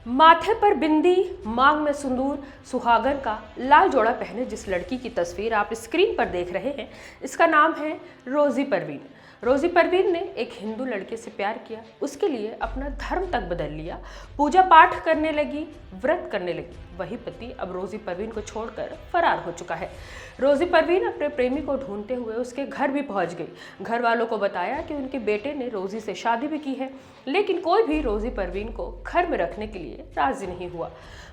माथे पर बिंदी, मांग में सिंदूर, सुहागन का लाल जोड़ा पहने जिस लड़की की तस्वीर आप स्क्रीन पर देख रहे हैं, इसका नाम है रोजी परवीन। रोजी परवीन ने एक हिंदू लड़के से प्यार किया, उसके लिए अपना धर्म तक बदल लिया, पूजा पाठ करने लगी, व्रत करने लगी। वही पति अब रोजी परवीन को छोड़कर फरार हो चुका है। रोजी परवीन अपने प्रेमी को ढूंढते हुए उसके घर भी पहुंच गई। घर वालों को बताया कि उनके बेटे ने रोजी से शादी भी की है, लेकिन कोई भी रोजी परवीन को घर में रखने के लिए राजी नहीं हुआ।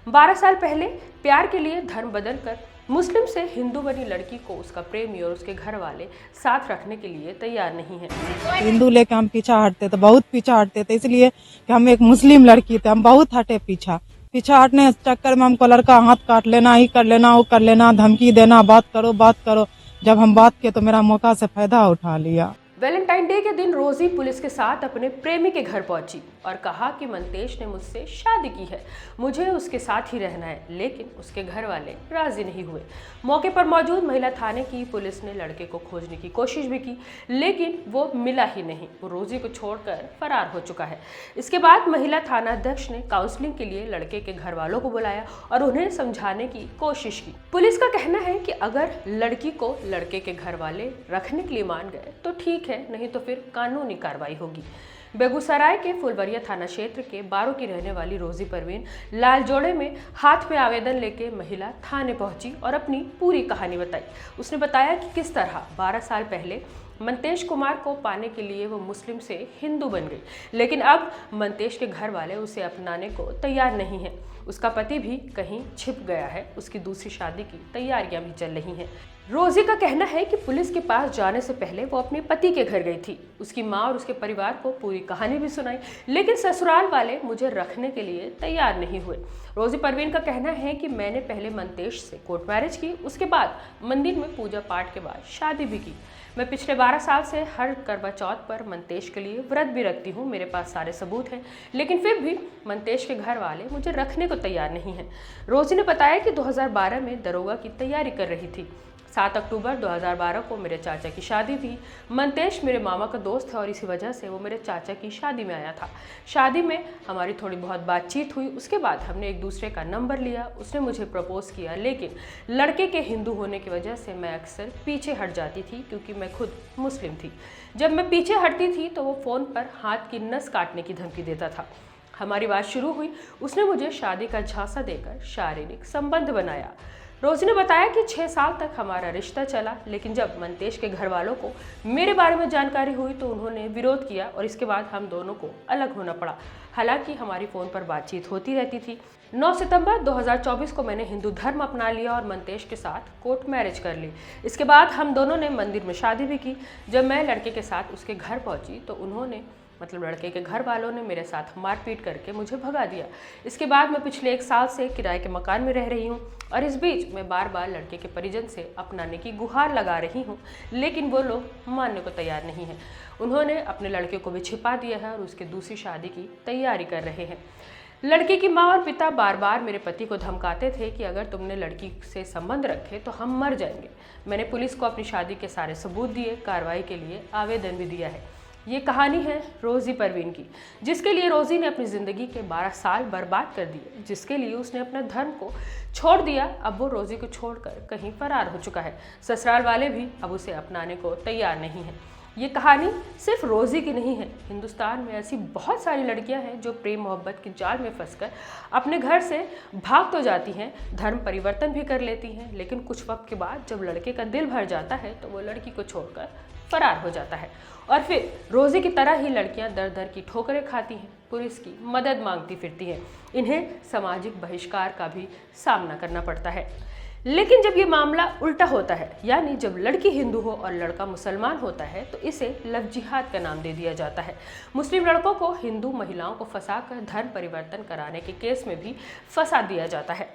12 साल पहले प्यार के लिए धर्म बदलकर मुस्लिम से हिंदू बनी लड़की को उसका प्रेमी और उसके घर वाले साथ रखने के लिए तैयार नहीं है। हिंदू लेके हम पीछा हटते थे, बहुत पीछा हटते थे, इसलिए कि हम एक मुस्लिम लड़की थे, हम बहुत हटे पीछा हटने के चक्कर में हमको लड़का हाथ काट लेना, ही कर लेना, वो कर लेना, धमकी देना, बात करो। जब हम बात किए तो मेरा मौका से फायदा उठा लिया। वैलेंटाइन डे के दिन रोजी पुलिस के साथ अपने प्रेमी के घर पहुंची और कहा कि मंतेश ने मुझसे शादी की है, मुझे उसके साथ ही रहना है, लेकिन उसके घर वाले राजी नहीं हुए। मौके पर मौजूद महिला थाने की पुलिस ने लड़के को खोजने की कोशिश भी की, लेकिन वो मिला ही नहीं। वो रोजी को छोड़कर फरार हो चुका है। इसके बाद महिला थाना अध्यक्ष ने काउंसलिंग के लिए लड़के के घर वालों को बुलाया और उन्हें समझाने की कोशिश की। पुलिस का कहना है कि अगर लड़की को लड़के के घर वाले रखने के लिए मान गए तो ठीक है, नहीं तो फिर कानूनी कार्रवाई होगी। बेगूसराय के फुलवरिया थाना क्षेत्र के बारो की रहने वाली रोजी परवीन लाल जोड़े में हाथ में आवेदन लेके महिला थाने पहुंची और अपनी पूरी कहानी बताई। उसने बताया कि किस तरह 12 साल पहले मंतेश कुमार को पाने के लिए वो मुस्लिम से हिंदू बन गई, लेकिन अब मंतेश के घर वाले उसे अपनाने को तैयार नहीं हैं। उसका पति भी कहीं छिप गया है, उसकी दूसरी शादी की तैयारियां भी चल रही हैं। रोजी का कहना है कि पुलिस के पास जाने से पहले वो अपने पति के घर गई थी। उसकी माँ और उसके परिवार को पूरी कहानी भी सुनाई, लेकिन ससुराल वाले मुझे रखने के लिए तैयार नहीं हुए। रोजी परवीन का कहना है कि मैंने पहले मंतेश से कोर्ट मैरिज की, उसके बाद मंदिर में पूजा पाठ के बाद शादी भी की। मैं पिछले 12 साल से हर करवा चौथ पर मंतेश के लिए व्रत भी रखती हूँ, मेरे पास सारे सबूत हैं, लेकिन फिर भी मंतेश के घर वाले मुझे रखने को तैयार नहीं हैं। रोजी ने बताया कि 2012 में दरोगा की तैयारी कर रही थी। 7 अक्टूबर 2012 को मेरे चाचा की शादी थी। मंतेश मेरे मामा का दोस्त है और इसी वजह से वो मेरे चाचा की शादी में आया था। शादी में हमारी थोड़ी बहुत बातचीत हुई, उसके बाद हमने एक दूसरे का नंबर लिया, उसने मुझे प्रपोज किया, लेकिन लड़के के हिंदू होने की वजह से मैं अक्सर पीछे हट जाती थी क्योंकि मैं खुद मुस्लिम थी। जब मैं पीछे हटती थी तो वो फ़ोन पर हाथ की नस काटने की धमकी देता था। हमारी बात शुरू हुई, उसने मुझे शादी का झांसा देकर शारीरिक संबंध बनाया। रोजी ने बताया कि 6 साल तक हमारा रिश्ता चला, लेकिन जब मंतेश के घर वालों को मेरे बारे में जानकारी हुई तो उन्होंने विरोध किया और इसके बाद हम दोनों को अलग होना पड़ा। हालांकि हमारी फ़ोन पर बातचीत होती रहती थी। 9 सितंबर 2024 को मैंने हिंदू धर्म अपना लिया और मंतेश के साथ कोर्ट मैरिज कर ली। इसके बाद हम दोनों ने मंदिर में शादी भी की। जब मैं लड़के के साथ उसके घर पहुंची तो उन्होंने लड़के के घर वालों ने मेरे साथ मारपीट करके मुझे भगा दिया। इसके बाद मैं पिछले 1 साल से किराए के मकान में रह रही हूँ और इस बीच मैं बार बार लड़के के परिजन से अपनाने की गुहार लगा रही हूँ, लेकिन वो लोग मानने को तैयार नहीं हैं। उन्होंने अपने लड़के को भी छिपा दिया है और उसके दूसरी शादी की तैयारी कर रहे हैं। लड़के की माँ और पिता बार बार मेरे पति को धमकाते थे कि अगर तुमने लड़की से संबंध रखे तो हम मर जाएंगे। मैंने पुलिस को अपनी शादी के सारे सबूत दिए, कार्रवाई के लिए आवेदन भी दिया है। ये कहानी है रोजी परवीन की, जिसके लिए रोजी ने अपनी ज़िंदगी के 12 साल बर्बाद कर दिए, जिसके लिए उसने अपना धर्म को छोड़ दिया। अब वो रोजी को छोड़कर कहीं फरार हो चुका है। ससुराल वाले भी अब उसे अपनाने को तैयार नहीं हैं। ये कहानी सिर्फ रोजी की नहीं है। हिंदुस्तान में ऐसी बहुत सारी लड़कियां हैं जो प्रेम मोहब्बत के जाल में फंसकर अपने घर से भाग तो जाती हैं, धर्म परिवर्तन भी कर लेती हैं, लेकिन कुछ वक्त के बाद जब लड़के का दिल भर जाता है तो वो लड़की को छोड़कर फरार हो जाता है और फिर रोजी की तरह ही लड़कियां दर दर की ठोकरें खाती हैं, पुलिस की मदद मांगती फिरती हैं। इन्हें सामाजिक बहिष्कार का भी सामना करना पड़ता है। लेकिन जब ये मामला उल्टा होता है, यानी जब लड़की हिंदू हो और लड़का मुसलमान होता है, तो इसे लव जिहाद का नाम दे दिया जाता है। मुस्लिम लड़कों को हिंदू महिलाओं को फंसाकर धर्म परिवर्तन कराने के केस में भी फंसा दिया जाता है।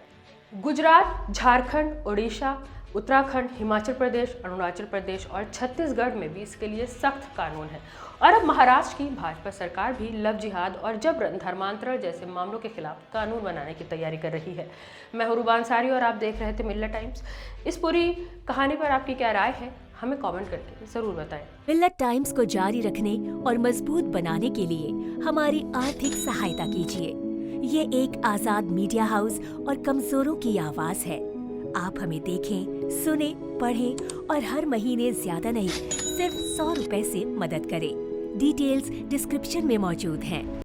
गुजरात, झारखंड, उड़ीसा, उत्तराखंड, हिमाचल प्रदेश, अरुणाचल प्रदेश और छत्तीसगढ़ में भी इसके लिए सख्त कानून है और अब महाराष्ट्र की भाजपा सरकार भी लव जिहाद और जबरन धर्मांतरण जैसे मामलों के खिलाफ कानून बनाने की तैयारी कर रही है। मैं हूं रूबा अंसारी और आप देख रहे थे मिल्लत टाइम्स। इस पूरी कहानी पर आपकी क्या राय है, हमें कमेंट करके ज़रूर बताएं। मिल्लत टाइम्स को जारी रखने और मजबूत बनाने के लिए हमारी आर्थिक सहायता कीजिए। ये एक आजाद मीडिया हाउस और कमजोरों की आवाज है। आप हमें देखें, सुने, पढ़ें और हर महीने ज्यादा नहीं, सिर्फ 100 रुपए से मदद करें। डिटेल्स डिस्क्रिप्शन में मौजूद हैं।